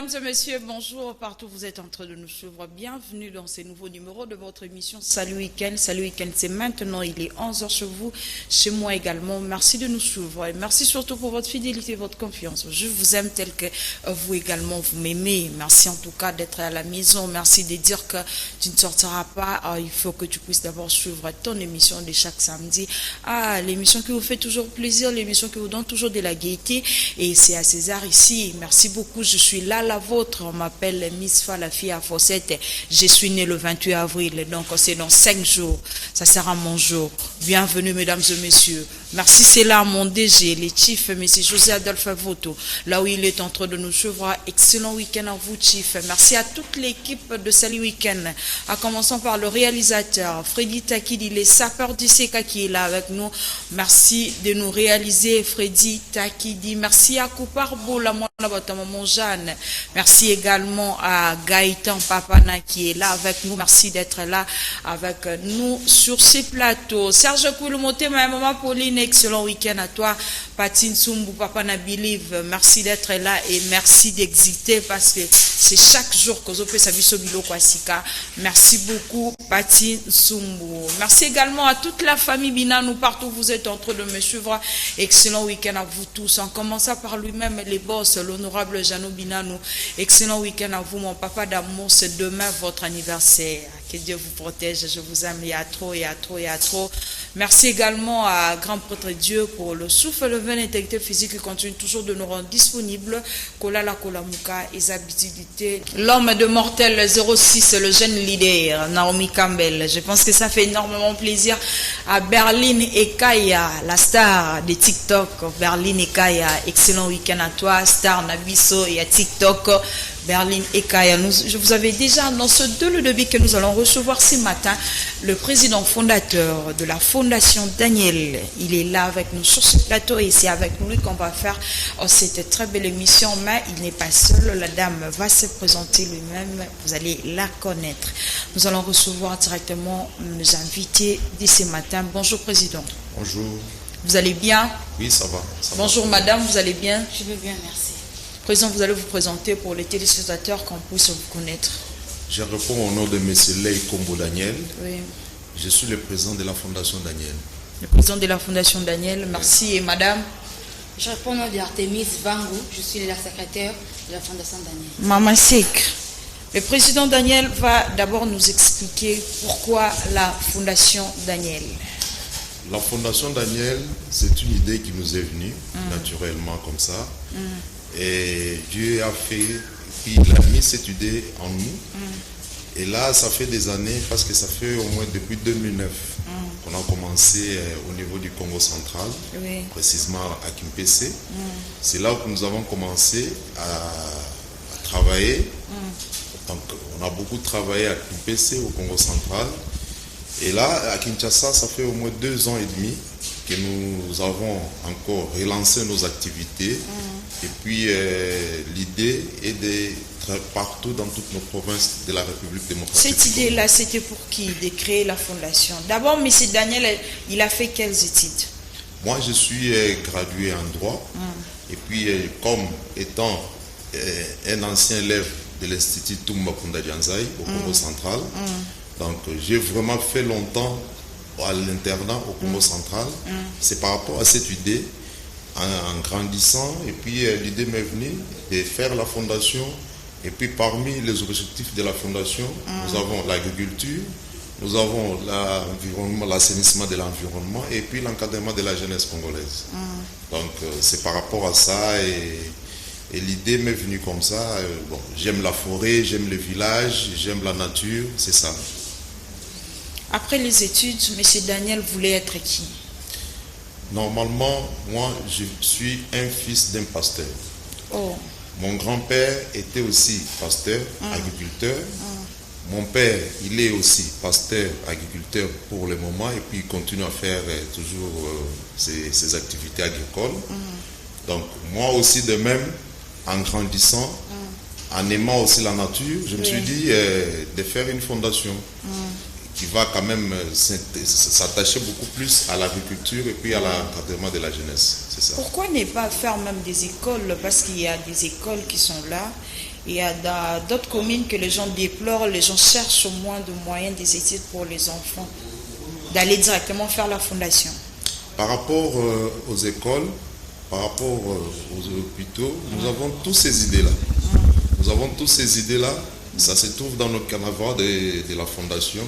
Mesdames et messieurs, bonjour partout, vous êtes en train de nous suivre. Bienvenue dans ces nouveaux numéros de votre émission Salut Week-end. Salut Week-end, c'est maintenant, il est 11h chez vous, chez moi également. Merci de nous suivre et merci surtout pour votre fidélité et votre confiance. Je vous aime tel que vous également, vous m'aimez. Merci en tout cas d'être à la maison. Merci de dire que tu ne sortiras pas. Il faut que tu puisses d'abord suivre ton émission de chaque samedi. L'émission qui vous fait toujours plaisir, l'émission qui vous donne toujours de la gaieté. Et c'est à César ici. Merci beaucoup, je suis là, la vôtre. On m'appelle Miss Fa, la fille à Fossette. Je suis née le 28 avril, donc c'est dans 5 jours. Ça sera mon jour. Bienvenue, mesdames et messieurs. Merci, c'est là mon DG, les chiefs, M. José Adolphe Voto, là où il est en train de nous suivre. Excellent week-end à vous, chief. Merci à toute l'équipe de Salut Week-end, à commencer par le réalisateur, Freddy Takidi, les sapeurs du SECA qui est là avec nous. Merci de nous réaliser, Freddy Takidi. Merci à Couparbo, la maman Jeanne. Merci également à Gaëtan Papana qui est là avec nous. Merci d'être là avec nous sur ces plateaux. Serge Kouloumoté, ma maman Pauline, excellent week-end à toi. Patine Sumbu, Papana Believe, merci d'être là et merci d'exister parce que c'est chaque jour que je peux s'aviser Bilo Kwasika. Merci beaucoup, Patine Sumbu. Merci également à toute la famille Binanou, partout où vous êtes en train de me suivre. Excellent week-end à vous tous. En commençant par lui-même, les boss, l'honorable Jano Binanou. Excellent week-end à vous, mon papa d'amour. C'est demain votre anniversaire. Que Dieu vous protège. Je vous aime. Il y a trop, il y a trop, il y a trop. Merci également à Grand Prêtre Dieu pour le souffle, le vin, l'intégrité physique qui continue toujours de nous rendre disponibles. Kolala Kolamuka, Isabidité. L'homme de mortel 06, le jeune leader, Naomi Campbell. Je pense que ça fait énormément plaisir à Berlin et Kaya, la star de TikTok. Berlin et Kaya, excellent week-end à toi, star Nabiso et à TikTok. Berlin et Kaya. Je vous avais déjà annoncé dès le début que nous allons recevoir ce matin le président fondateur de la Fondation Daniel. Il est là avec nous sur ce plateau et c'est avec lui qu'on va faire cette très belle émission. Mais il n'est pas seul, la dame va se présenter lui-même, vous allez la connaître. Nous allons recevoir directement nos invités dès ce matin. Bonjour président. Bonjour. Vous allez bien? Oui, ça va. Bonjour madame, vous allez bien? Je vais bien, merci. Président, vous allez vous présenter pour les téléspectateurs qu'on puisse vous connaître. Je réponds au nom de M. Lei Kombo Daniel. Oui. Je suis le président de la Fondation Daniel. Le président de la Fondation Daniel, merci. Et madame? Je réponds au nom d'Artemis Vango, je suis la secrétaire de la Fondation Daniel. Maman Sek. Le président Daniel va d'abord nous expliquer pourquoi la Fondation Daniel. La Fondation Daniel, c'est une idée qui nous est venue naturellement comme ça. Et Dieu a fait, puis il a mis cette idée en nous. Et là, ça fait des années, parce que ça fait au moins depuis 2009 qu'on a commencé au niveau du Congo central, précisément à Kimpese. C'est là où nous avons commencé à travailler. Donc, on a beaucoup travaillé à Kimpese, au Congo central. Et là, à Kinshasa, ça fait au moins 2 ans et demi que nous avons encore relancé nos activités. Et puis, l'idée est d'être partout dans toutes nos provinces de la République démocratique. Cette idée-là, c'était pour qui de créer la fondation? D'abord, M. Daniel, il a fait quelles études? Moi, je suis gradué en droit. Et puis, comme étant un ancien élève de l'Institut Toumba Kunda Dianzai au Congo central, donc j'ai vraiment fait longtemps à l'internat au Congo central. C'est par rapport à cette idée, en grandissant, et puis l'idée m'est venue de faire la fondation. Et puis parmi les objectifs de la fondation, nous avons l'agriculture, nous avons l'environnement, l'assainissement de l'environnement et puis l'encadrement de la jeunesse congolaise. Donc c'est par rapport à ça et l'idée m'est venue comme ça. Bon, j'aime la forêt, j'aime le village, j'aime la nature, c'est ça. Après les études, M. Daniel voulait être qui? Normalement, moi, je suis un fils d'un pasteur. Mon grand-père était aussi pasteur, agriculteur. Mon père, il est aussi pasteur, agriculteur pour le moment, et puis il continue à faire toujours ses activités agricoles. Donc, moi aussi de même, en grandissant, en aimant aussi la nature, je me suis dit de faire une fondation qui va quand même s'attacher beaucoup plus à l'agriculture et puis à l'encadrement de la jeunesse. C'est ça. Pourquoi ne pas faire même des écoles? Parce qu'il y a des écoles qui sont là Il y a d'autres communes que les gens déplorent, les gens cherchent moins de moyens des études pour les enfants, d'aller directement faire la fondation. Par rapport aux écoles, par rapport aux hôpitaux, nous avons toutes ces idées-là. Nous avons toutes ces idées-là. Ça se trouve dans le canevas de la fondation.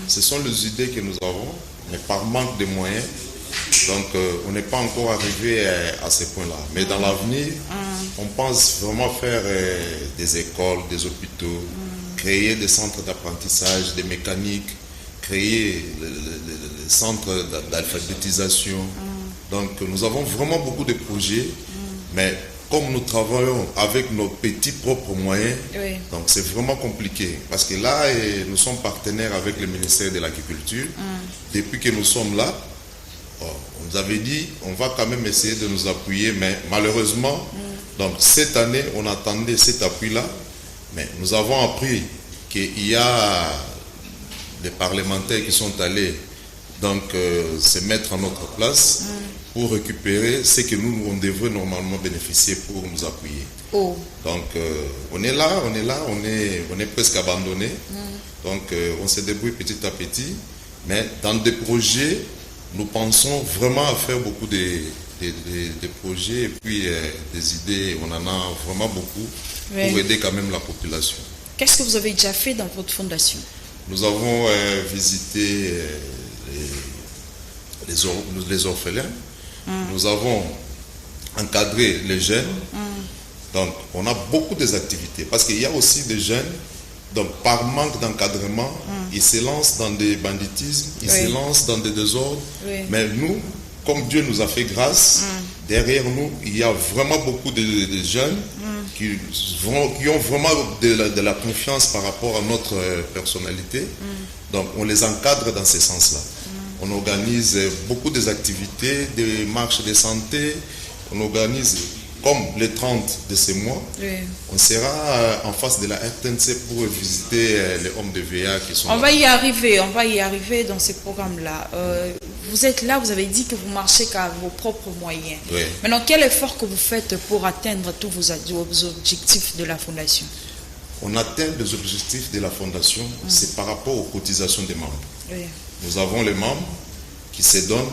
Ce sont les idées que nous avons, mais par manque de moyens. Donc, on n'est pas encore arrivé à ce point-là. Mais dans l'avenir, on pense vraiment faire des écoles, des hôpitaux, créer des centres d'apprentissage, des mécaniques, créer les centres d'alphabétisation. Donc, nous avons vraiment beaucoup de projets, mais comme nous travaillons avec nos petits propres moyens, donc c'est vraiment compliqué. Parce que là, nous sommes partenaires avec le ministère de l'Agriculture. Depuis que nous sommes là, on nous avait dit, on va quand même essayer de nous appuyer, mais malheureusement, donc cette année, on attendait cet appui-là, mais nous avons appris qu'il y a des parlementaires qui sont allés donc se mettre à notre place pour récupérer ce que nous, on devrait normalement bénéficier pour nous appuyer. Donc on est là, on est presque abandonné. Donc on se débrouille petit à petit, mais dans des projets, nous pensons vraiment à faire beaucoup de projets et puis des idées, on en a vraiment beaucoup pour aider quand même la population. Qu'est-ce que vous avez déjà fait dans votre fondation? Nous avons visité les orphelins, nous avons encadré les jeunes, donc on a beaucoup d'activités, parce qu'il y a aussi des jeunes, donc par manque d'encadrement, ils se lancent dans des banditismes, ils se lancent dans des désordres, mais nous, comme Dieu nous a fait grâce, derrière nous, il y a vraiment beaucoup de jeunes qui ont vraiment de la confiance par rapport à notre personnalité. Donc on les encadre dans ce sens-là. On organise beaucoup d'activités, des marches de santé, on organise comme les 30 de ce mois, on sera en face de la RTNC pour visiter les hommes de VA qui sont on va y arriver dans ces programmes-là. Vous êtes là, vous avez dit que vous marchez qu'à vos propres moyens. Maintenant, quel effort que vous faites pour atteindre tous vos objectifs de la fondation? On atteint les objectifs de la fondation, c'est par rapport aux cotisations des membres. Nous avons les membres qui se donnent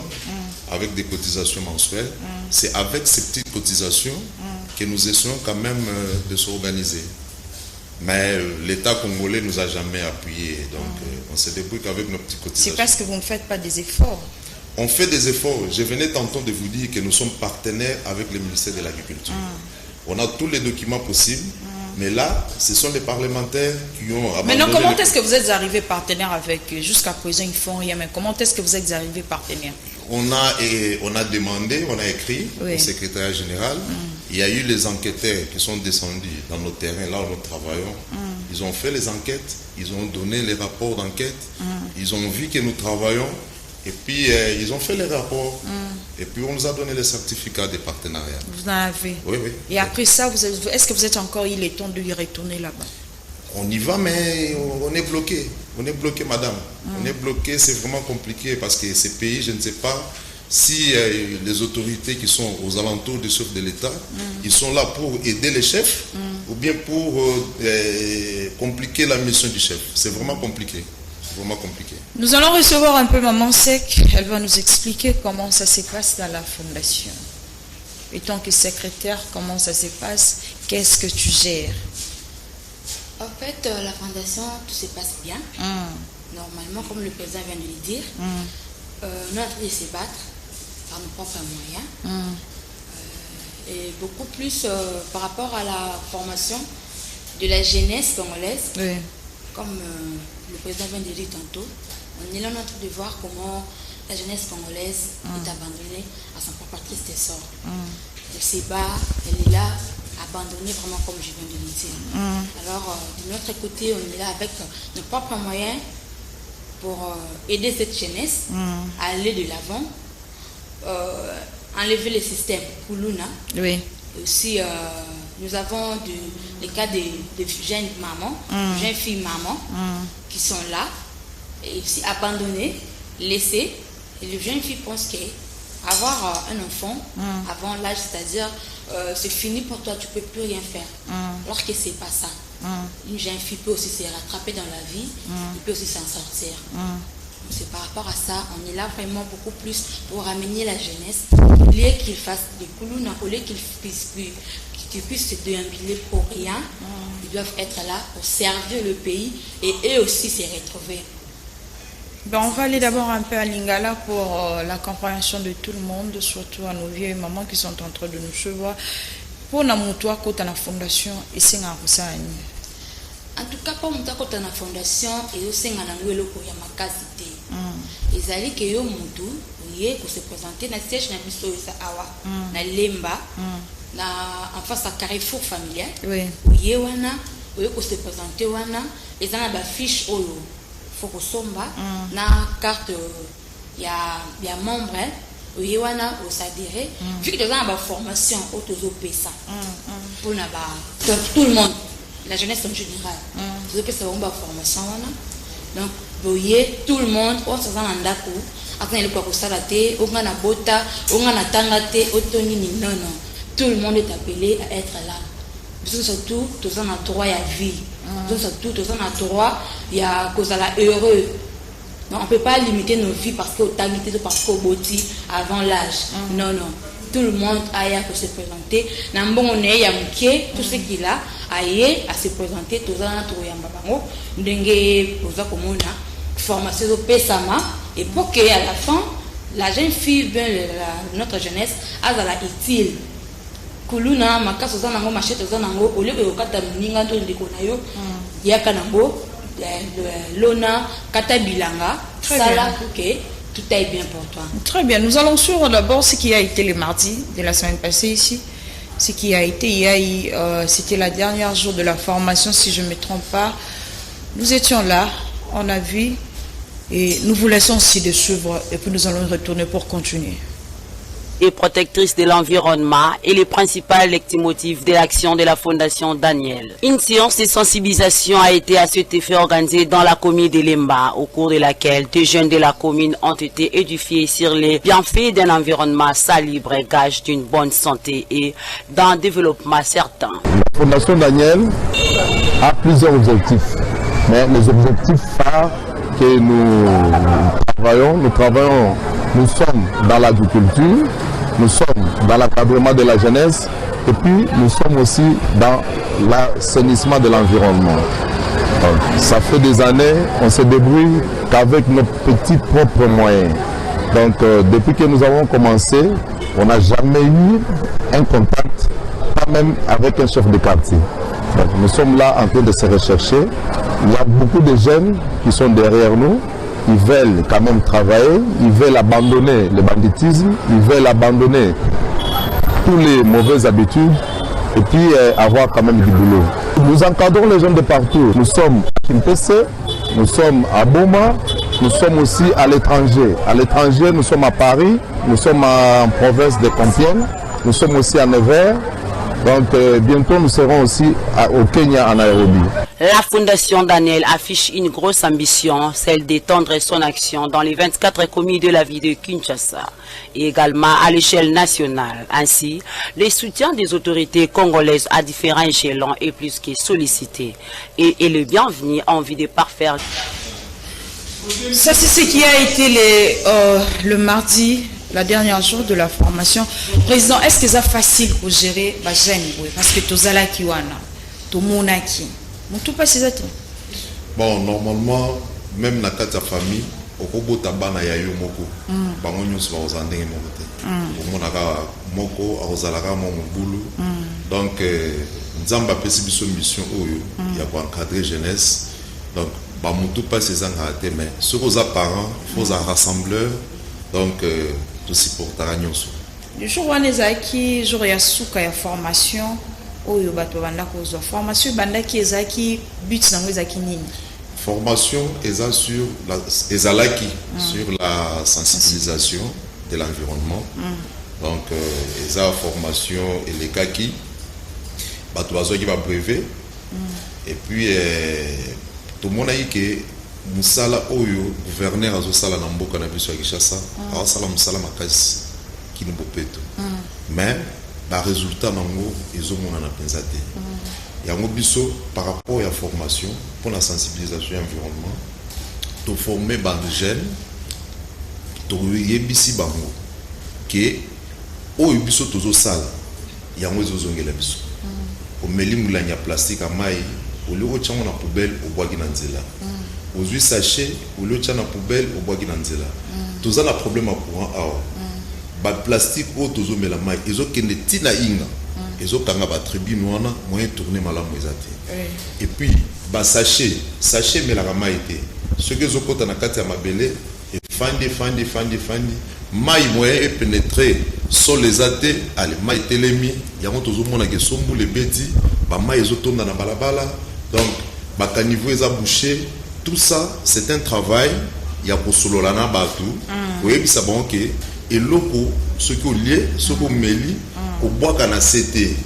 avec des cotisations mensuelles. C'est avec ces petites cotisations que nous essayons quand même de s'organiser. Mais l'État congolais ne nous a jamais appuyés. Donc on se débrouille qu'avec nos petites cotisations. C'est parce que vous ne faites pas des efforts. On fait des efforts. Je venais tantôt de vous dire que nous sommes partenaires avec le ministère de l'Agriculture. On a tous les documents possibles. Mais là, ce sont les parlementaires qui ont abandonné. Maintenant, comment est-ce que vous êtes arrivé partenaire avec eux? Jusqu'à présent, ils ne font rien. Mais comment est-ce que vous êtes arrivé partenaire? On a demandé, on a écrit au secrétariat général. Il y a eu les enquêteurs qui sont descendus dans nos terrains, là où nous travaillons. Ils ont fait les enquêtes, ils ont donné les rapports d'enquête. Ils ont vu que nous travaillons. Et puis, ils ont fait les rapports. Et puis, on nous a donné les certificats de partenariat. Vous en avez? Oui. Et après ça, est-ce que vous êtes encore, il est temps de y retourner là-bas? On y va, mais on est bloqué. On est bloqué, madame. On est bloqué, c'est vraiment compliqué parce que ces pays, je ne sais pas si les autorités qui sont aux alentours du chef de l'État, ils sont là pour aider les chefs ou bien pour compliquer la mission du chef. C'est vraiment compliqué. Vraiment compliqué. Nous allons recevoir un peu Maman Sec. Elle va nous expliquer comment ça se passe dans la fondation. Et tant que secrétaire, comment ça se passe? Qu'est-ce que tu gères? En fait, la fondation, tout se passe bien. Normalement, comme le président vient de le dire, nous avons de se battre par nos propres moyens. Et beaucoup plus par rapport à la formation de la jeunesse congolaise. Comme le président vient de le dire tantôt, on est là en train de voir comment la jeunesse congolaise est abandonnée à son propre triste sort. Elle se bat, elle est là, abandonnée vraiment comme je viens de le dire. Alors, de notre côté, on est là avec nos propres moyens pour aider cette jeunesse à aller de l'avant, enlever le système Kuluna. Et aussi, nous avons les cas de jeunes mamans, jeunes filles mamans qui sont là, et aussi abandonnées, laissées. Et les jeunes filles pensent qu'avoir un enfant avant l'âge, c'est-à-dire c'est fini pour toi, tu ne peux plus rien faire. Alors que ce n'est pas ça. Une jeune fille peut aussi se rattraper dans la vie, il peut aussi s'en sortir. C'est par rapport à ça, on est là vraiment beaucoup plus pour ramener la jeunesse, au lieu qu'ils fassent des coulouna, au lieu qu'ils puissent se déambuler pour rien, ils doivent être là pour servir le pays et eux aussi se retrouver. Ben, on va aller d'abord un peu à Lingala pour la compréhension de tout le monde, surtout à nos vieux et mamans qui sont en train de nous suivre. Pour Namoutoua, côté la fondation, et c'est un en tout cas, pour mon côté la fondation, et aussi un anglais pour Yamakazité. Ils allaient que yo mutu, oui, que se présenter na siège na biso isa awa, na lemba, na en face à Carrefour familial. Oui. Oui, wana, oui, que se présenter wana, ils ont la fiche oyo, faut que somba, na carte ya membre. Oui, wana au s'adhérer. Vu que nous avons une formation autour pesa pour tout le monde, la jeunesse en général. Nous avons une formation donc voyez tout le monde on se sent en d'accord. Après le quoi ça la té, on a na bota, on a na tangate, otoni ni non. Tout le monde est appelé à être là. Surtout tous en a droit à vie. Surtout tous en a droit il y a cause à la heureux. Non, on ne peut pas limiter nos vies parce qu'au tagité parce qu'au boti avant l'âge. Non, non. Tout le monde a à se présenter. Nambon on est tout ce qu'il a à se présenter. Tout ça, tout yamba bango. Ndenge posa comme formation au pesama et pour qu'à la fin la jeune fille, notre jeunesse, a la utile. Kuluna makaso za nango machete za nango au lieu de kata ninga to ndiko na yo yaka nango Lona, Katabilanga, Sala, ok, tout est bien pour toi. Très bien, nous allons suivre d'abord ce qui a été le mardi de la semaine passée ici. Ce qui a été, c'était la dernière jour de la formation, si je ne me trompe pas. Nous étions là, on a vu, et nous vous laissons aussi de suivre, et puis nous allons retourner pour continuer. Et protectrice de l'environnement et les principales leitmotifs de l'action de la Fondation Daniel. Une séance de sensibilisation a été à cet effet organisée dans la commune de Lemba, au cours de laquelle deux jeunes de la commune ont été édifiés sur les bienfaits d'un environnement salubre et gage d'une bonne santé et d'un développement certain. La Fondation Daniel a plusieurs objectifs, mais les objectifs phares que nous travaillons, nous sommes dans l'agriculture, nous sommes dans l'encadrement de la jeunesse et puis nous sommes aussi dans l'assainissement de l'environnement. Ça fait des années, on se débrouille qu'avec nos petits propres moyens. Donc depuis que nous avons commencé, on n'a jamais eu un contact, pas même avec un chef de quartier. Donc, nous sommes là en train de se rechercher. Il y a beaucoup de jeunes qui sont derrière nous. Ils veulent quand même travailler, ils veulent abandonner le banditisme, ils veulent abandonner toutes les mauvaises habitudes et puis avoir quand même du boulot. Nous encadrons les jeunes de partout. Nous sommes à Kimpese, nous sommes à Boma, nous sommes aussi à l'étranger. À l'étranger, nous sommes à Paris, nous sommes en province de Compiègne, nous sommes aussi à Nevers. Donc bientôt nous serons aussi au Kenya, en Nairobi. La Fondation Daniel affiche une grosse ambition, celle d'étendre son action dans les 24 communes de la ville de Kinshasa et également à l'échelle nationale. Ainsi, le soutien des autorités congolaises à différents échelons est plus que sollicité et est le bienvenu en vue de parfaire. Ça, c'est ce qui a été le mardi, la dernière jour de la formation. Président, est-ce que c'est facile pour gérer les jeunes? Parce que tout ça là qui wana, tout le monde qui. Bon, normalement, même dans la famille, au Kobo Tabana Yayo Moko, Bango News va aux Andeng Mokote, Moko, Ozalaka Momoboulou. Donc, Nzamba Pesibiso Mission Oyo, il y a pour encadrer jeunesse. Donc, Bamutu pas ses engagés, mais ceux aux parents, il faut un rassembleur, donc, tout supporter à Nyonso. Le jour où on est aquí, jour ya souka ya formation. Oyo bato banda kozwa formation banda ki ezaki but nango ezaki nini? Formation eza sur la ezalaki sur la sensibilisation de l'environnement. Donc eza formation elekaki bato bazwaki ba brevet et puis tout le monde a dit que musala oyo gouverneur azosala na mboka na biso ya Kinshasa azosala musala makasi kini bopeto mais ba résultat nango ezomona na penza te. Yango biso par rapport à la formation pour la sensibilisation environnement, to former ba jeunes, to yebisi bango que o biso tozo sala yango ezozongela biso. O meli mulanya plastique a mai o loko tshanga na poubelle o bwaki na nzela. Ozui sachet o loko tshanga na poubelle o bwaki na nzela. Toza na problème à courant awa. Ba plastique o tozo mela mai ezokende tina inga. Ezokanga ba tribune wana moyen tourner malamu ezate. Et puis ba sachet mela ka mai te. Ce que ezokota na kati ya mabele et fandi mai moyen est pénétré sur les athées, allez, mai telemi, yango tozomona ke sombu le beti, ba mai ezotonda na balabala, donc ba caniveau eza bouché, tout ça c'est un travail ya kosolola na batu, oyebisa bango ke eloko soki olie, soki omeli, obwaka na CT,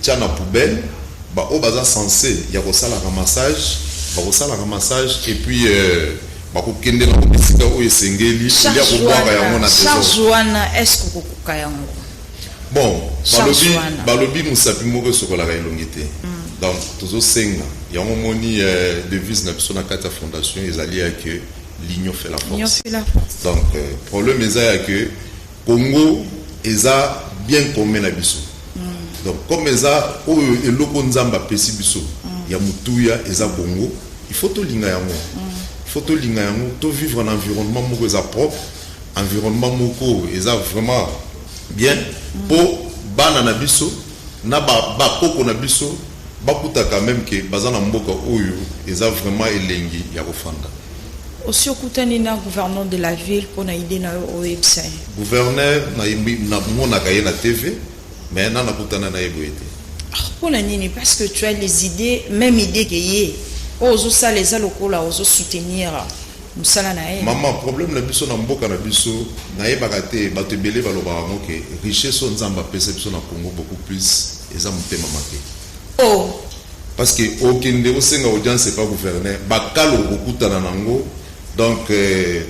tia na poubelle, ba o baza censé ya kosala ramassage, et puis bakokende na bisika oyo esengeli ya kobwaka yango na charge est-ce que kokuka yango bon balobi musapi moko sokolaka elongi te donc tozosenga yango moni devise na biso na kati ya fondation ezali ya que l'union fait la force donc problème eza ya que Congo eza bien commun na biso donc comme eza oyo eloko nzamba pesi biso ya mutuya eza bongo il faut to linga yango to linga yango to vivre en environnement moko eza propre environnement moko eza vraiment bien pour bana na biso na ba koko na biso bakuta quand même que bazana mboka oyo eza vraiment elengi ya kofanda aussi okutani na gouverneur de la ville pour na idée na website gouverneur na mona kaye na TV mais na nakutana na eboete pour la nini parce que tu as les idées même idée que yé ozo ça les alokola ozo soutenir musala na ye maman problème na biso na mboka na biso na yebaka te bato belé baloba ngo ke richesse nzamba perception na Congo beaucoup plus eza mutema make parce que okende osenga audience c'est pas gouverneur bakalo okutana nango donc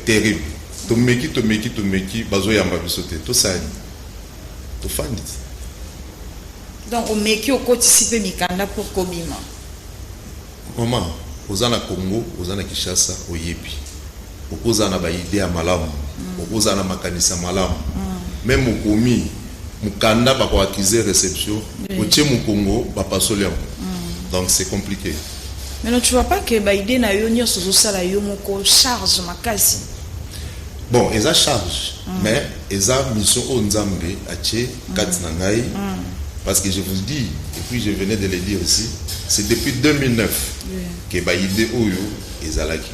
terrible tomeki bazo yamba biso te to sani to fandi donc on meki okotisipe mikanda pour kobima maman ozana Congo ozana Kinshasa oyebi okozana ba idée ya malamu okozana makanisa malamu même okomi mukanda ba ko accuser réception otie mu Congo ba pasoliam donc c'est compliqué mais non tu vois pas que ba idée na yo nyonso zosala yo moko charge makasi bon eza charge mais eza mission o nzambe atie kati na ngai parce que je vous dis et puis je venais de le dire ici c'est depuis 2009 que ba idée oyo ezalaki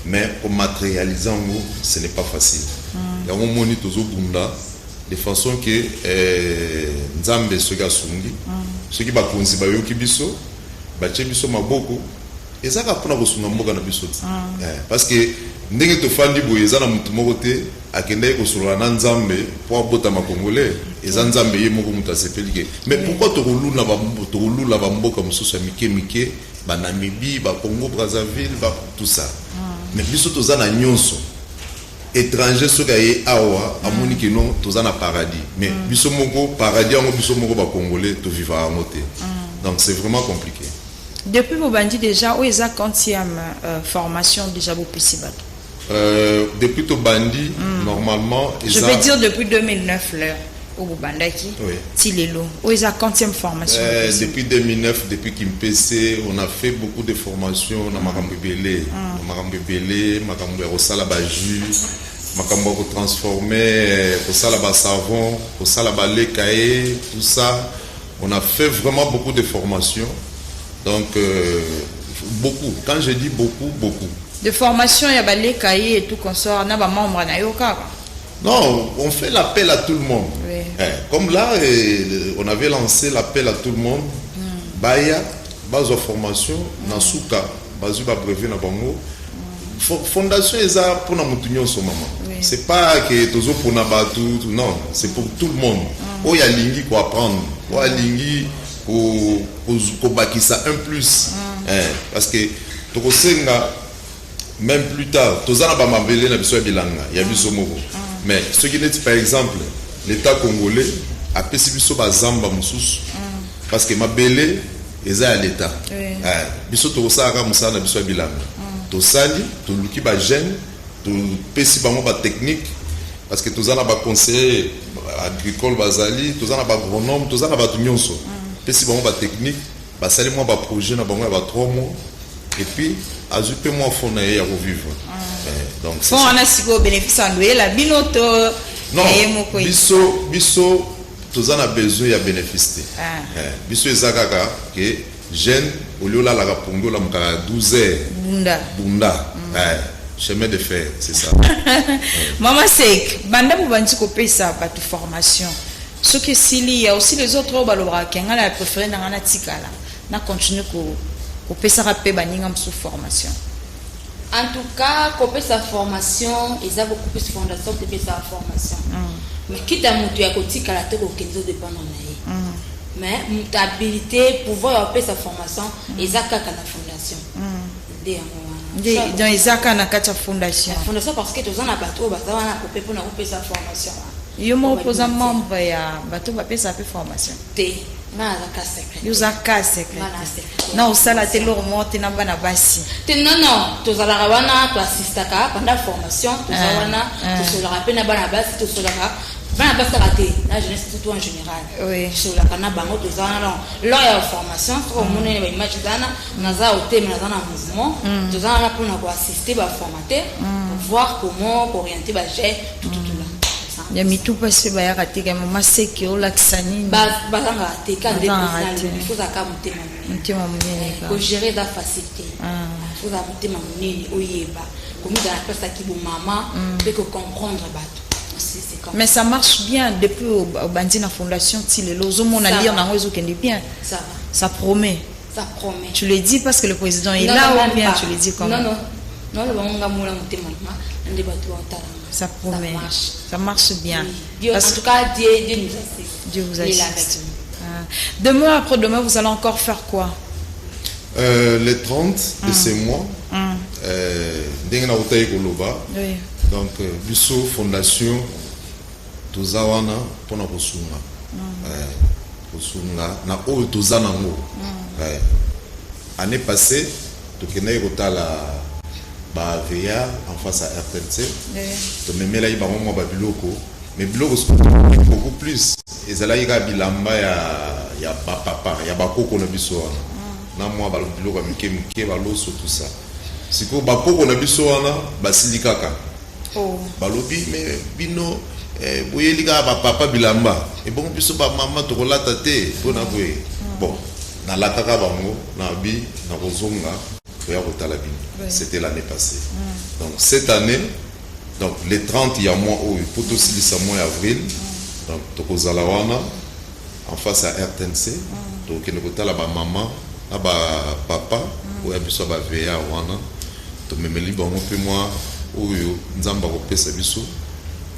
mais pour matérialiser ngo ce n'est pas facile yango moni tozo bunda de façon que nzambe soka sungi soki ba konzi ba yoki biso ba che biso maboko ezaka pona ko sunga mboka na biso parce que ndenge to fandi boye ezana mutu moko te akende ko sura na nzambe po abota makongolais eza nzambe ye moko mutu asepelike mais pourquoi to kolula ba mboka mususu mike ba Namibie ba Congo Brazzaville ba tout ça mais biso tozana nyonso étranger soka ye awa amoni que non tozana paradis mais biso moko paradis ngo biso moko ba congolais to vivre à moté donc c'est vraiment compliqué depuis vos bandits déjà où est-ce quantième formation déjà vous possible depuis to bandi normalement je veux dire depuis 2009 l'heure au Bandaki Tilelo où est-ce quantième formation depuis 2009 depuis Kimpese on a fait beaucoup de formations na makambo belé makambo rosala ba jus makambo ko transformer rosala ba savon rosala ba lekae tout ça on a fait vraiment beaucoup de formations donc beaucoup quand je dis beaucoup de formation ya ba lekae et tout consort na ba membre na yoka. Non, on fait l'appel à tout le monde. Comme là, on avait lancé l'appel à tout le monde. Baya, base de formation, Nasuka, base de brevet na bango. Fondation est là pour nous tenir ce moment. C'est pas que tous pour nous battre, non, c'est pour tout le monde. Oh, il y a lingi pour apprendre. Oh, il y a lingi pour bâtir ça un plus. Parce que tout ça, même plus tard, tous ça n'a pas m'embêté na biso bilanga, il y a biso moko. Mais ce qui est par exemple, l'État congolais, apesi biso bazamba mususu parce que mabele eza à l'état biso tokosalaka mosala na biso ya bilanga tosali toluki bagene topesi bango batechnique parce que toza na baconseiller agricole bazali toza na bagronome toza na bato nyonso pesi bango batechnique basali mwa baprojet na bango ya ba 3 mois et puis azwi mpe mwa fond na ye ya kovivre donc fond wana sikoyo bénéfice andoyela bino to non biso toza na besoin ya bénéfice te biso eza kaka ke jeune olio olalaka pongi olamukaka 12 heures bunda chemin de fer c'est ça. Mama Sek banda bobandi kopesa bato formation soki esili ya aussi les autres oyo balobaka nga na préféré na nga na tikala na continue kopesaka mpe baninga mosusu formation. En tout cas, kopesa formation, ils ont beaucoup plus de fondation que sa formation. Mais quitte à monter à côté, qu'à la tête au Kenya dépend de mais mon habilité pouvoir faire sa formation, ils ont qu'à la fondation. Dans les accords na kacha fondation. La fondation parce que tous en a bateau, bateau on a coupé pour nous faire sa formation. Yo mo posa membre ya bateau ba pesa pe formation. Té, na la casse secret. Yo za casse secret. Na osala te lo monte na bana basi. Té non, tous à la rawana, tu assistaka pendant la formation, tous à wana, tous la rappel na bana basi, tous la bana basi raté, la jeunesse tout en général. Oui. Sur la kana bango tous à là. Là il y a formation, pour mon ne image dana, naza au thème naza na mouvement, tous à là pour nous assister ba formater, pour voir comment orienter ba jet tout là. Ya mitu pase ba ya katika mama Seki o laksani bazanga te ka de faut ça ka mutema munene ko gérer da facilité faut ça mutema munene oyeba comme dans la personne qui bon maman peut que comprendre bato c'est comme mais ça marche bien depuis au bandina fondation tile lozo mona lire na ngozo kende bien ça va ça promet tu le dis parce que le président est là ou bien tu le dis comment non le bonga mola mutema ndé bato otala. Ça promet. Ça marche bien. Dieu, en tout cas, Dieu nous assiste. Dieu vous assiste. Demain, après-demain, vous allez encore faire quoi? Les 30 de ces mois, donc, Bisso Fondation, Tozawana, pour la Kosunga. Kosunga, na o Tozanango. Année passée, Tokenai Rotala. VA en face à RTNC. Donc même là il va vraiment biloko, mais biloko c'est beaucoup plus. Et ça là il y a bilamba ya papa, ya bakoko na biso wana. Na moi ba biloko mike ba loso tout ça. Siko bakoko na biso wana basilikaka. Balobi mais bino boyelika ba papa bilamba. Et bon biso ba maman to kolata te pona boye. Bon na lataka bango na bi na kozonga. C'était l'année passée. Donc cette année, donc les 30 il y a mois où il faut aussi le mois avril. Donc Tokozalawana en face à RTNC. Donc il y a la maman, la papa, ou il y a besoin de VA wana. Donc même les bon peu moi où nous avons pas fait biso.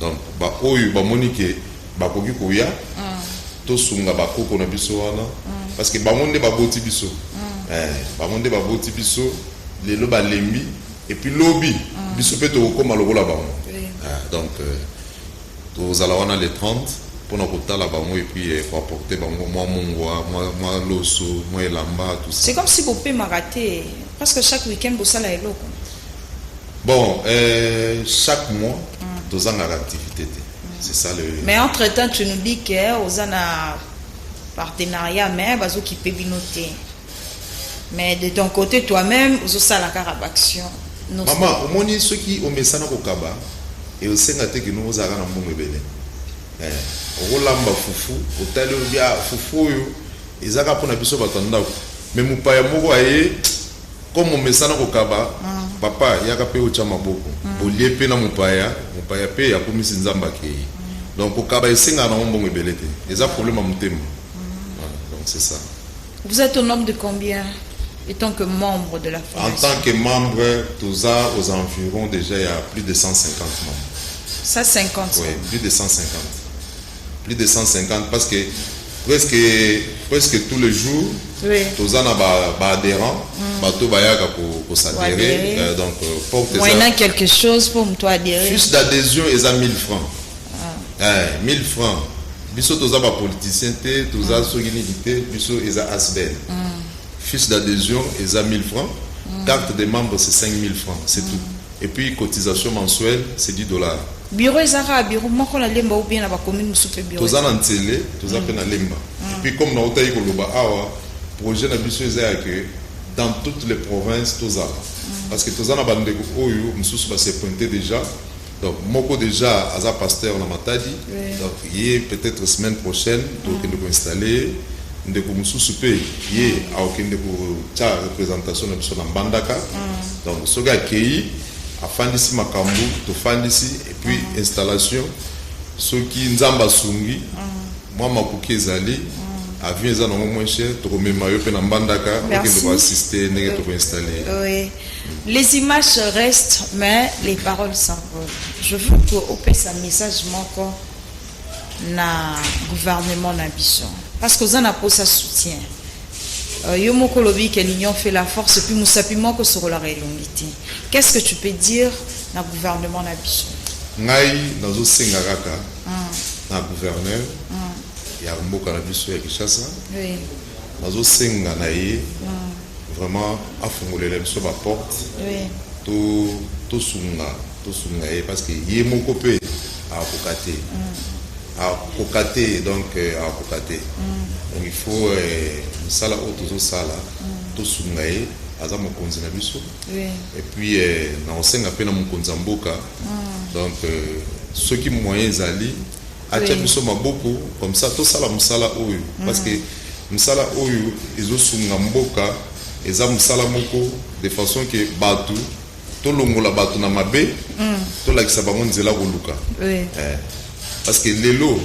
Donc bah où bah monique bah kogi koya. To sunga bah koko na biso wana. Parce que bah monde bah boti biso. Bamonde baboti biso lelo balembi et puis lobi biso pe to koma lokola bango donc tozala wana les 30 pour na kotala bango et puis pour apporter bango moi mongwa moi loso moi elamba tout ça. C'est comme si vous pouvez m'arrêter parce que chaque week-end vous sala eloko. Bon chaque mois tozanga activité c'est ça le. Mais entre-temps tu nous dis que ozana partenariat mais bazo qui peut binoter. Mais de ton côté, toi-même, vous avez la carabaction. Maman, au moins, ceux qui ont mis ça dans le kaba, et au sein de que nous avons un bon bébé. Au lamba foufou, au tel bia foufou, ils ont pour la biso batanda. Mais mon père moko aye, comme on met ça dans le kaba, papa, il y a qu'à payer au chama beaucoup. Au lieu de mon père paye à commis sinzamba qui. Donc au kaba, ils sont un bon bébé. Ils ont problème à mon thème. Donc c'est ça. Vous êtes au nombre de combien? En tant que membre de la fondation? En tant que membre, tous aux environs, déjà, il y a plus de 150 membres. 150? Oui, plus de 150. Plus de 150 parce que presque tous les jours, tous en adhérents, bateau bayaka pour s'adhérer. Donc, moyennant quelque chose pour toi adhérer. Juste d'adhésion, ils ont 1000 francs. 1000 francs. biso toza ba politicien te toza soginité biso eza ASBEL. Fiche d'adhésion eza 1000 francs, carte de membre c'est 5000 francs, c'est tout. Et puis cotisation mensuelle c'est $10. Bureau ezara bureau moko na lemba ou bien na ba commune musupe bureau. Toza na ntele, toza pe na lemba. Et puis comme na otayi koloba awa projet na biso eza que dans toutes les provinces toza. Parce que toza na bandeko oyo mususu ba se pointer déjà. Donc moko déjà aza pasteur na Matadi. Donc il peut-être semaine prochaine donc on va installer ndeko mususu pe ye aokende ko cha représentation na biso na Mbandaka. Donc soga akei afandisi makambu to fandisi et puis installation soki nzamba sungi moi makuki ezali avion eza na moins cher to komema yo pe na Mbandaka okende ko assister ndenge to ko installer. Oui. Les images restent mais les paroles s'envolent. Je veux que au pèse un message moko na gouvernement na biso parce que vous en a pour sa soutien. Yo moko lobi que l'union fait la force et puis musapiment que sur la réalité. Qu'est-ce que tu peux dire na gouvernement na biso? Ngai nazo senga kaka na gouverneur ya mboka na biso ya Kinshasa. Oui. Nazo senga na ye vraiment afongolela biso ba porte. Oui. To sunga ye parce que ye moko pe a kokate donc a kokate. Donc il faut sala auto sala to sunga ye aza mokonzi na biso. Oui. Et puis na osenga pe na mokonzi mboka. Donc ceux qui moyens ali atia biso maboko comme ça to sala musala oyo parce que musala oyo ezo sunga mboka eza musala moko de façon que batu to longola batu na mabe to lakisa bango nzela koluka. Oui. Parce que lelo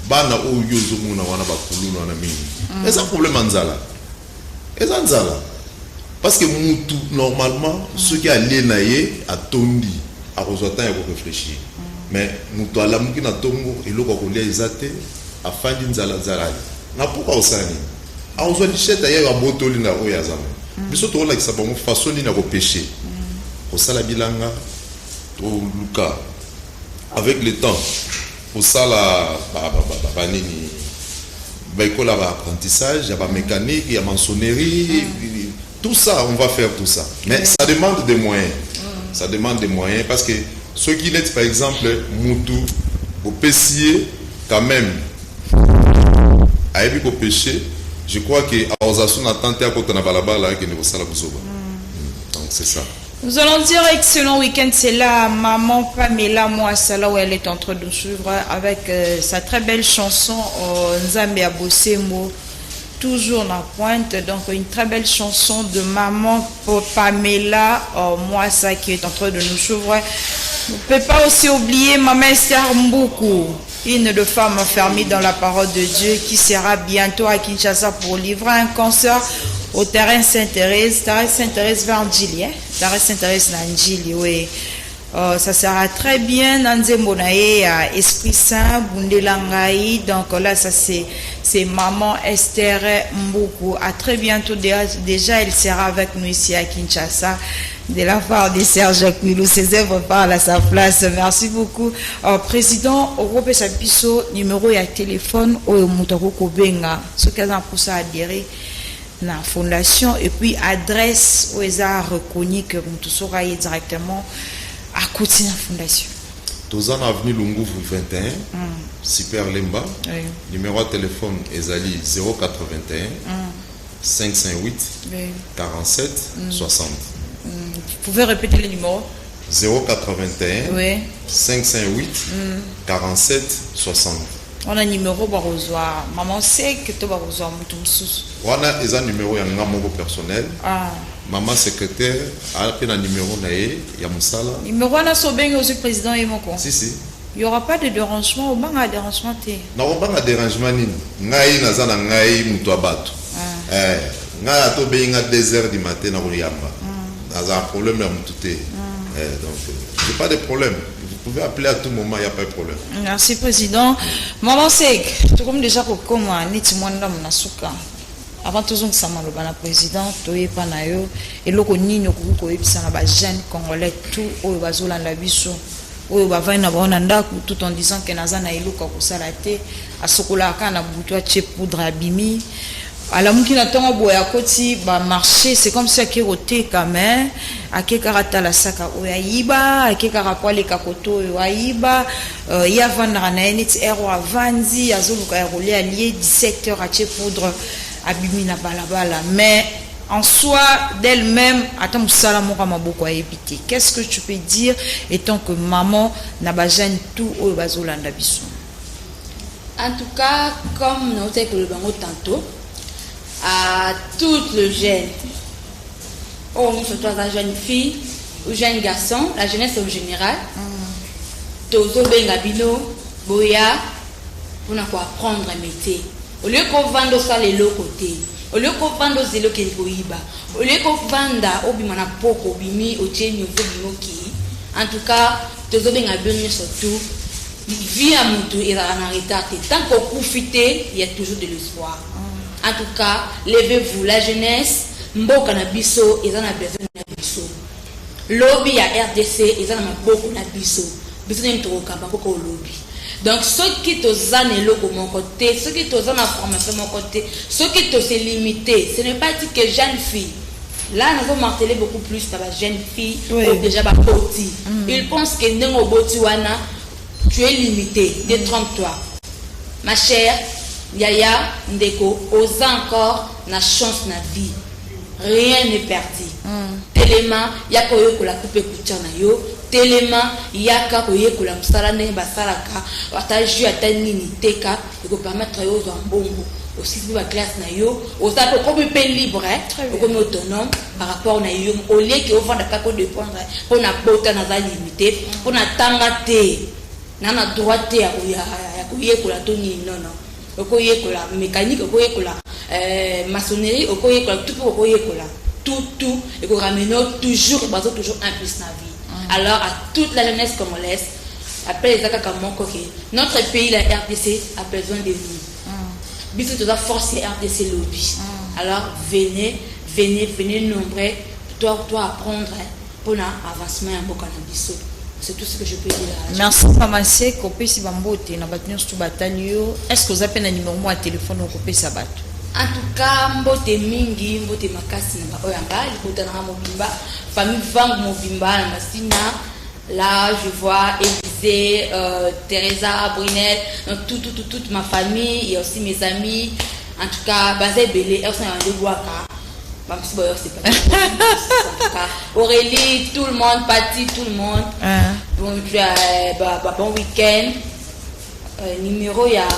bana oyo zomuna wana bakulu na mingi eza problème nzala eza nzala parce que mutu normalement ce qui a lienaye a tondi a rezotan ya ko réfléchir mais mutu alamuki na tongo eloko ko lia ezate afandi nzala nzala na pourquoi osani a ozwa lichette ya ya botoli na oyo azama biso to la kisaba mo façon ni na ko pécher ko sala bilanga to luka avec le temps pour ça la nini école apprentissage, il y a mécanique, il y a maçonnerie, tout ça, on va faire tout ça. Mais ça demande des moyens. Ça demande des moyens parce que ceux qui naissent par exemple Moutou, au pessier, quand même, à Ebi au péché, je crois que à Osasun a tenté à côté de la balabala qui ne vaut pas la bousoba. Donc c'est ça. Nous allons dire excellent week-end, c'est là maman Pamela Moissala où elle est en train de suivre avec sa très belle chanson Nzambe Abosemo, toujours la pointe. Donc une très belle chanson de maman Pamela Moissala qui est en train de nous suivre. On ne peut pas aussi oublier maman Esther Mboukou, une de femmes enfermées dans la parole de Dieu qui sera bientôt à Kinshasa pour livrer un concert au terrain Sainte-Thérèse vers Ndjili, terrain Sainte-Thérèse Ndjili, oui. Ça sera très bien, Nanzemonae, Esprit Saint, Bundelangaï, donc là, ça c'est maman Esther Mboukou. À très bientôt, déjà, elle sera avec nous ici à Kinshasa, de la part de Serge Aquilou, ses œuvres parlent à sa place. Merci beaucoup. Président, Europe Sapiso, numéro et téléphone, au Moutaro Kobenga, ce qu'elle a pour ça adhérer. La fondation et puis adresse où ils ont reconnu que vous saura directement à côté de la fondation. Tozan avenue Lungu 21, Super Lemba. Oui. Numéro de téléphone Ezali 081 558 47 60. Vous pouvez répéter le numéro? 081 oui. 558 47 60. On a un numéro pour rejoindre. Maman sait que tu vas rejoindre tout sous. On a un numéro un numéro personnel. Maman secrétaire a un numéro naé ya musala. Numéro on a sobeng aussi président et mon con. Si. Il n'y aura pas de dérangement au banc à dérangement té. Non, au banc à dérangement ni. Ngai nazana ngai mutu abatu. Ngai ato benga 2h du matin na Ruyamba. Naza un problème ya mutu té. Donc j'ai pas de problème. Vous pouvez appeler à tout moment, il n'y a pas de problème. Merci, Président. Maman Sek, tout comme déjà, comme avant tout ça, le président, tu es pas naïo, et le connu, nous avons jeune congolais, tout au bazou la biso. oyo bavai na baona ndako tout en disant que naza na eloka kosala te asokolaka na butu atie poudre abimi alamuki na ntongo boye akoti bamarché c'est comme si akekoteka me akekaka tala saka oyo ayiba akekaka po aleka koto oyo ayiba ye avandaka na ye neti ero avandi azoluka ya kolia alie 17 heures atie poudre abimi na balabala mais en soi d'elle-même ata mosala moko maboko ayebi te. Qu'est-ce que tu peux dire étant que maman na bajane tout oyo bazolanda biso? En tout cas, comme nous avons le bango tantôt, à toutes les jeunes, surtout à la jeune fille ou jeune garçon, la jeunesse en général, tozo benga bino boya pour apprendre un métier. Au lieu qu'on vende ça les lots côté, au lieu qu'on vende aux élots qui boiba, au lieu qu'on vende au bimana poko bimi au tchéni au bimo qui, en tout cas, tozo benga bino surtout. Vie à Moutou et à la retard. Tant qu'on profite, il y a toujours de l'espoir. En tout cas, levez-vous, la jeunesse, Mboka na biso, ils en ont besoin de biso. Lobby à RDC, ils en ont beaucoup de biso. Biso n'est pas beaucoup au lobby. Donc, ceux qui te zanent l'eau de mon côté, ceux qui te zanent la formation de mon côté, ceux qui te se limiter, ce n'est pas dit que jeune fille. Là, nous avons martelé beaucoup plus par la jeune fille, déjà pas petit. Ils pensent que nous avons botiwana. Tu es limité, détrompe-toi. Ma chère, Yaya, Ndeko, ose encore la chance na vie. Rien n'est perdu. Tellement, yako yo la coupe kuchana yo. Tellement, yaka ko yeko la msala ne basalaka. Wataji atani teka, ko permettre yo en bongo. Aussi pour la classe na yo, ose comme peu libre, comme autonome par rapport na yo. Au lieu que au vent de kako de prendre, pour na bota na limité, pour na tangate. Nana droite ya koyekola toni non okoyekola mécanique okoyekola maçonnerie okoyekola tout et ko ramener toujours toujours un plus na vie. Alors à toute la jeunesse congolaise, appelle les akaka moko que notre pays la RDC a besoin de nous. Biso tu dois forcer RDC lobby. Alors venez nombreux toi apprendre pour un avancement en Boka na biso. C'est tout ce que je peux dire. Merci Maman Seko, pesi bambote na batnyo stu batalio. Est-ce que vous avez un numéro à téléphone au copé sabat? En tout cas, mbote mingi, mbote makasi na oyanga, likota na mobimba, famille Vang mobimba na masina. Là, je vois Élisée, Teresa, Brunel, toute ma famille et aussi mes amis. En tout cas, Bazé Belé, elles sont en deux bois. Aurélie, tout le monde, Patty, tout le monde. Bon week-end. Numéro, il y a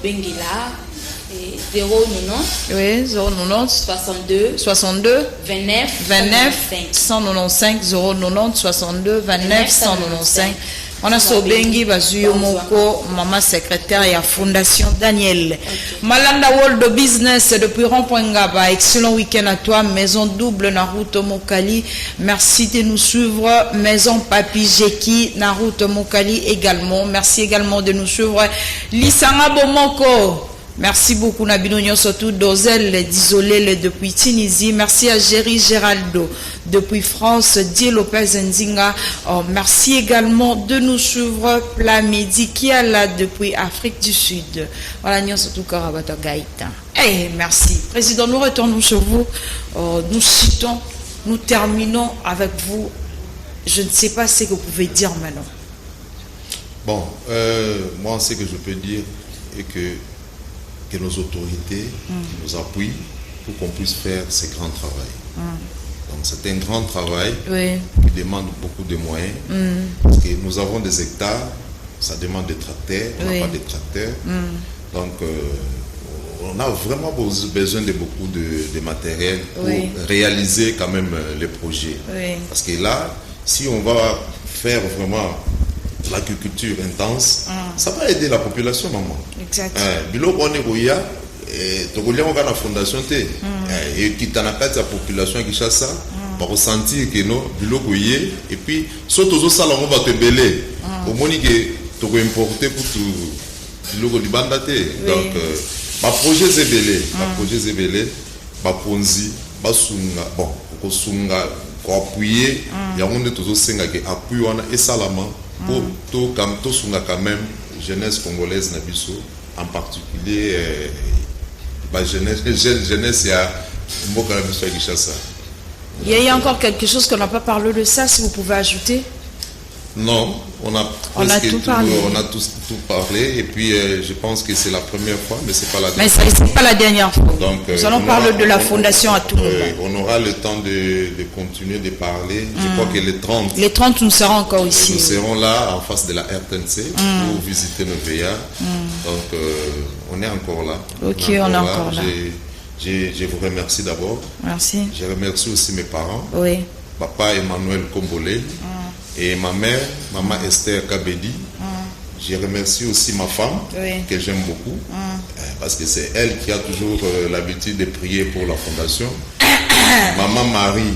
Benguila. 090. Oui, 090. 62. 29. 195. 090. 62. 29. 195. On a Sobengi Bazuyo Moko, maman secrétaire et à Fondation Daniel. Malanda World Business depuis Rond-Point-Ngaba. Excellent week-end à toi. Maison double Naruto Mokali. Merci de nous suivre. Maison Papi Jeki Naruto Mokali également. Merci également de nous suivre. Lisanga Bomoko. Merci beaucoup Nabino surtout Dozel d'Isolé depuis Tunisie. Merci à Géry Géraldo depuis France, Die Lopez Nzinga. Merci également de nous suivre Plamidi Kiala depuis Afrique du Sud. Voilà, nous surtout Karabata Gaïta. Merci. Président, nous retournons sur vous. Nous citons, nous terminons avec vous. Je ne sais pas ce que vous pouvez dire maintenant. Bon, moi, ce que je peux dire est que nos autorités nous appuient pour qu'on puisse faire ce grand travail. Donc c'est un grand travail qui demande beaucoup de moyens. Parce que nous avons des hectares, ça demande des tracteurs, on n'a pas de tracteurs. Donc on a vraiment besoin de beaucoup de matériel pour réaliser quand même les projets. Parce que là, si on va faire vraiment l'agriculture intense, ça va aider la population, maman. Exactement. Bilo on est goya, togolia on va la fondation té, et qui t'en a la population qui chasse ça, va ressentir que non, bilo goye, et puis surtout ça là on va te belé, au moins que tu vas importer pour tout bilo golibandate. Donc, ma projet c'est belé, ma ponzi, ma sunga, bon, ko sunga. appuyer yango nde tozosenga ke appui wana esalama pour tosunga quand même jeunesse congolaise na biso, en particulier jeunesse ya mboka na biso ya Kinshasa. Il y a encore quelque chose qu'on n'a pas parlé de ça, si vous pouvez ajouter. Non, on a tout parlé. On a tout parlé, et puis je pense que c'est la première fois, mais c'est pas la dernière. Mais c'est pas la dernière fois. Donc, nous allons parler de la fondation à tout moment. On aura le temps de continuer de parler. Je crois que les 30. Les 30, nous serons encore ici. Nous serons là en face de la RTNC pour visiter nos VIA. Donc on est encore là. Ok, on est encore là. Je vous remercie d'abord. Merci. Je remercie aussi mes parents. Oui. Papa Emmanuel Kombolé. Et ma mère, maman Esther Kabedi. Je remercie aussi ma femme, que j'aime beaucoup, parce que c'est elle qui a toujours l'habitude de prier pour la fondation. Maman Marie,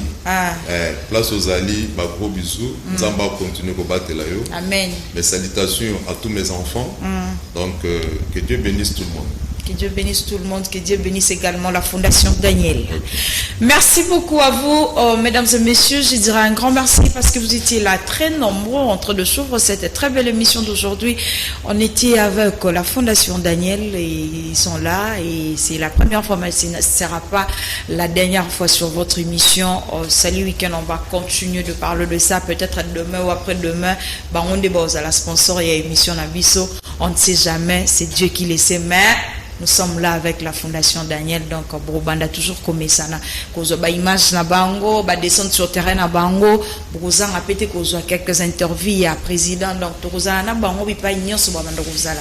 place aux alliés, gros bisous. Nous allons continuer à battre là. Amen. Mes salutations à tous mes enfants. Donc, que Dieu bénisse tout le monde. Que Dieu bénisse tout le monde, que Dieu bénisse également la Fondation Daniel. Merci beaucoup à vous, mesdames et messieurs. Je dirais un grand merci parce que vous étiez là très nombreux en train de suivre cette très belle émission d'aujourd'hui. On était avec la Fondation Daniel et ils sont là et c'est la première fois, mais ce ne sera pas la dernière fois sur votre émission. Salut Week-end, on va continuer de parler de ça peut-être demain ou après-demain. On débose à la sponsor et à l'émission Nabiso. On ne sait jamais, c'est Dieu qui le sait, mais nous sommes là avec la Fondation Daniel, donc Brobanda toujours comme ça na kozo ba image na bango ba descendre sur terrain na bango boza a pété kozo quelques interviews à président donc toza na bango bi pa nyonso ba banda kozala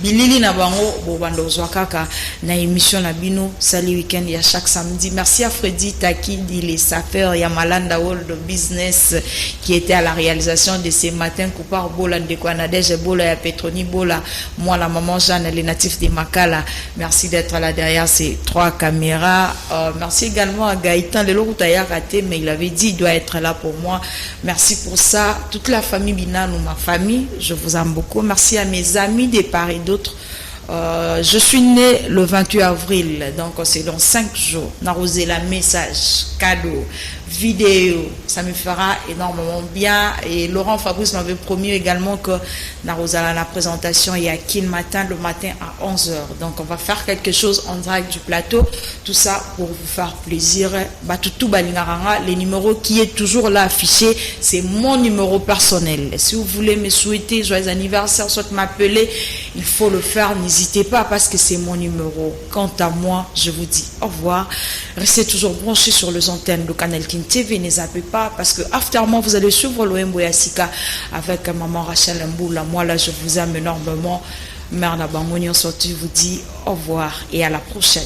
bilili na bango bobanda ozwa kaka na émission na bino Salut Week-end ya chaque samedi. Merci à Freddy Takidi les sapeurs ya Malanda World Business qui était à la réalisation de ce matin Koupar Bola de Kwanadej Bola ya Petroni Bola, moi la maman Jeanne les natifs de Makala. Merci d'être là derrière ces 3 caméras. Merci également à Gaëtan. Le lot a raté, mais il avait dit il doit être là pour moi. Merci pour ça. Toute la famille Binan ou ma famille, je vous aime beaucoup. Merci à mes amis des part et d'autres. Je suis né le 28 avril, donc c'est dans 5 jours. Narosé la message, cadeau, vidéo, ça me fera énormément bien. Et Laurent Fabrice m'avait promis également que Narosa la présentation il y a qui le matin à 11h. Donc on va faire quelque chose en direct du plateau. Tout ça pour vous faire plaisir. Batutu Balingaranga, les numéros qui est toujours là affiché, c'est mon numéro personnel. Si vous voulez me souhaiter joyeux anniversaire, soit m'appeler, il faut le faire. N'hésitez pas parce que c'est mon numéro. Quant à moi, je vous dis au revoir. Restez toujours branchés sur les antennes de Canal King TV. Ne zappez pas parce que after moi, vous allez suivre l'Oembo Yassika avec maman Rachel Mboula. Moi là, je vous aime énormément. Mère Nabangoni, on sortit, vous dit au revoir et à la prochaine.